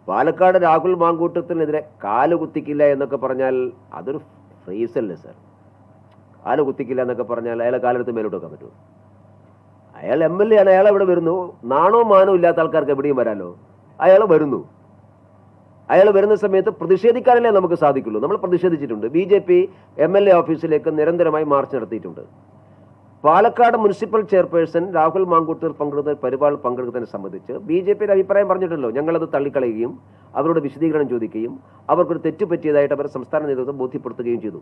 പാലക്കാട് രാഹുൽ മാങ്കൂട്ടത്തിനെതിരെ കാല് കുത്തിക്കില്ല എന്നൊക്കെ പറഞ്ഞാൽ അതൊരു ഫ്രീസല്ലേ സാർ? കാല് കുത്തിക്കില്ല എന്നൊക്കെ പറഞ്ഞാൽ അയാളെ കാലെടുത്ത് മേലോട്ട് വെക്കാൻ പറ്റുമോ? അയാൾ MLA ആണ്, അയാൾ എവിടെ വരുന്നു? നാണോ മാനോ ഇല്ലാത്ത ആൾക്കാർക്ക് എവിടെയും വരാലോ. അയാൾ വരുന്നു. അയാൾ വരുന്ന സമയത്ത് പ്രതിഷേധിക്കാനല്ലേ നമുക്ക് സാധിക്കുള്ളൂ. നമ്മൾ പ്രതിഷേധിച്ചിട്ടുണ്ട്. BJP MLA ഓഫീസിലേക്ക് നിരന്തരമായി മാർച്ച് നടത്തിയിട്ടുണ്ട്. പാലക്കാട് മുനിസിപ്പൽ ചെയർപേഴ്സൺ രാഹുൽ മാങ്കൂട്ടത്തിൽ പങ്കെടുത്തതിനെ സംബന്ധിച്ച് BJPയുടെ അഭിപ്രായം പറഞ്ഞിട്ടല്ലോ. ഞങ്ങളത് തള്ളിക്കളയുകയും അവരോട് വിശദീകരണം ചോദിക്കുകയും അവർക്കൊരു തെറ്റ് പറ്റിയതായിട്ട് അവർ സംസ്ഥാന നേതൃത്വം ബോധ്യപ്പെടുത്തുകയും ചെയ്തു.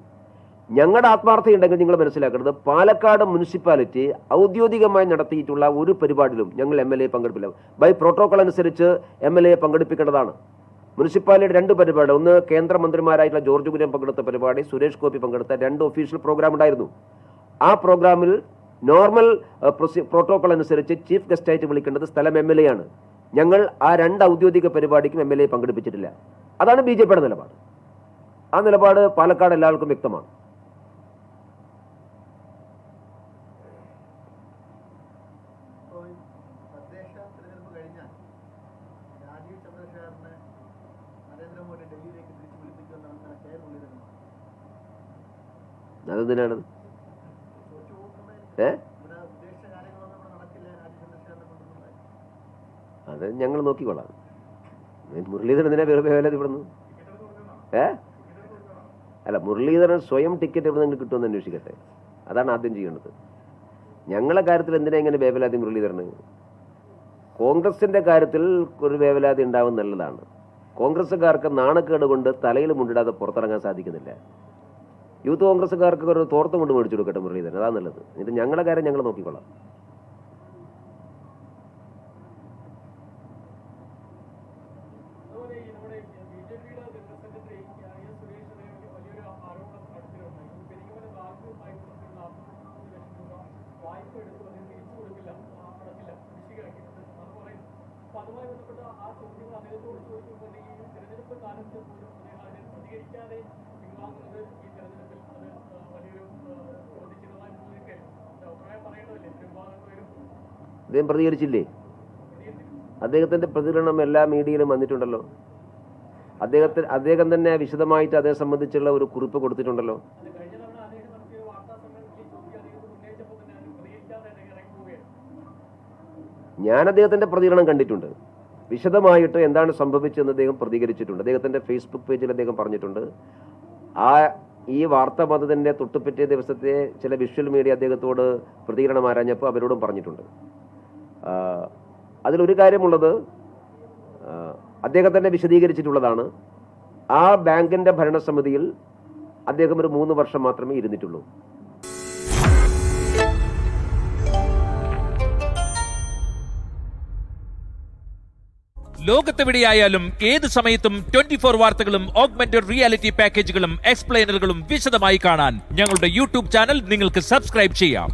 ഞങ്ങളുടെ ആത്മാർത്ഥതയുണ്ടെങ്കിൽ നിങ്ങൾ മനസ്സിലാക്കേണ്ടത്, പാലക്കാട് മുനിസിപ്പാലിറ്റി ഔദ്യോഗികമായി നടത്തിയിട്ടുള്ള ഒരു പരിപാടിയിലും ഞങ്ങൾ MLA പങ്കെടുപ്പില്ല. ബൈ പ്രോട്ടോകോൾ അനുസരിച്ച് MLA പങ്കെടുപ്പിക്കേണ്ടതാണ്. മുനിസിപ്പാലിറ്റിയുടെ 2 പരിപാടി, ഒന്ന് കേന്ദ്രമന്ത്രിമാരായിട്ടുള്ള ജോർജ് കുര്യൻ പങ്കെടുത്ത പരിപാടി, സുരേഷ് ഗോപി പങ്കെടുത്ത 2 ഒഫീഷ്യൽ പ്രോഗ്രാം ഉണ്ടായിരുന്നു. ആ പ്രോഗ്രാമിൽ നോർമൽ പ്രോട്ടോകോൾ അനുസരിച്ച് ചീഫ് ഗസ്റ്റായിട്ട് വിളിക്കേണ്ടത് സ്ഥലം MLA ആണ്. ഞങ്ങൾ ആ 2 ഔദ്യോഗിക പരിപാടിക്കും MLA പങ്കെടുപ്പിച്ചിട്ടില്ല. അതാണ് BJPയുടെ നിലപാട്. ആ നിലപാട് പാലക്കാട് എല്ലാവർക്കും വ്യക്തമാണ്. അതെന്തിനാണ്? അത് ഞങ്ങൾ നോക്കിക്കൊള്ളാം. മുരളീധരൻ എന്തിനാ വേവലാതി ഇവിടുന്ന്? അല്ല, മുരളീധരൻ സ്വയം ടിക്കറ്റ് എവിടെ നിന്ന് കിട്ടുമെന്ന് അന്വേഷിക്കട്ടെ. അതാണ് ആദ്യം ചെയ്യേണ്ടത്. ഞങ്ങളെ കാര്യത്തിൽ എന്തിനാ ഇങ്ങനെ വേവലാതി മുരളീധരന്? കോൺഗ്രസിന്റെ കാര്യത്തിൽ ഒരു വേവലാതി ഉണ്ടാവും നല്ലതാണ്. കോൺഗ്രസ്സുകാർക്ക് നാണക്കേട് കൊണ്ട് തലയിൽ മുണ്ടിടാതെ പുറത്തിറങ്ങാൻ സാധിക്കുന്നില്ല. യൂത്ത് കോൺഗ്രസ്സുകാർക്ക് ഒരു തോർത്ത് കൊണ്ട് മേടിച്ചു കൊടുക്കട്ടെ മുരളീധരൻ, അതാ നല്ലത്. ഇത് ഞങ്ങളുടെ കാര്യം ഞങ്ങൾ നോക്കിക്കൊള്ളാം. അദ്ദേഹം പ്രതികരിച്ചില്ലേ? അദ്ദേഹത്തിന്റെ പ്രതികരണം എല്ലാ മീഡിയയിലും വന്നിട്ടുണ്ടല്ലോ. അദ്ദേഹം തന്നെ വിശദമായിട്ട് അതേ സംബന്ധിച്ചുള്ള ഒരു കുറിപ്പ് കൊടുത്തിട്ടുണ്ടല്ലോ. ഞാൻ അദ്ദേഹത്തിന്റെ പ്രതികരണം കണ്ടിട്ടുണ്ട്. വിശദമായിട്ട് എന്താണ് സംഭവിച്ചതെന്ന് അദ്ദേഹം പ്രതികരിച്ചിട്ടുണ്ട്. അദ്ദേഹത്തിന്റെ ഫേസ്ബുക്ക് പേജിൽ അദ്ദേഹം പറഞ്ഞിട്ടുണ്ട്. ഈ വാർത്താ മതത്തിന്റെ തൊട്ടുപിറ്റേ ദിവസത്തെ ചില വിഷ്വൽ മീഡിയ അദ്ദേഹത്തോട് പ്രതികരണം ആരാഞ്ഞപ്പോൾ അവരോടും പറഞ്ഞിട്ടുണ്ട്. അതിലൊരു കാര്യമുള്ളത്, അദ്ദേഹം തന്നെ വിശദീകരിച്ചിട്ടുള്ളതാണ്. ആ ബാങ്കിന്റെ ഭരണസമിതിയിൽ അദ്ദേഹം ഒരു 3 വർഷം മാത്രമേ ഇരുന്നിട്ടുള്ളൂ. ലോകത്തെവിടെയായാലും ഏത് സമയത്തും 24 വാർത്തകളും ഓഗ്മെന്റഡ് റിയാലിറ്റി പാക്കേജുകളും എക്സ്പ്ലെയിനറുകളും വിശദമായി കാണാൻ ഞങ്ങളുടെ YouTube ചാനൽ നിങ്ങൾക്ക് സബ്സ്ക്രൈബ് ചെയ്യാം.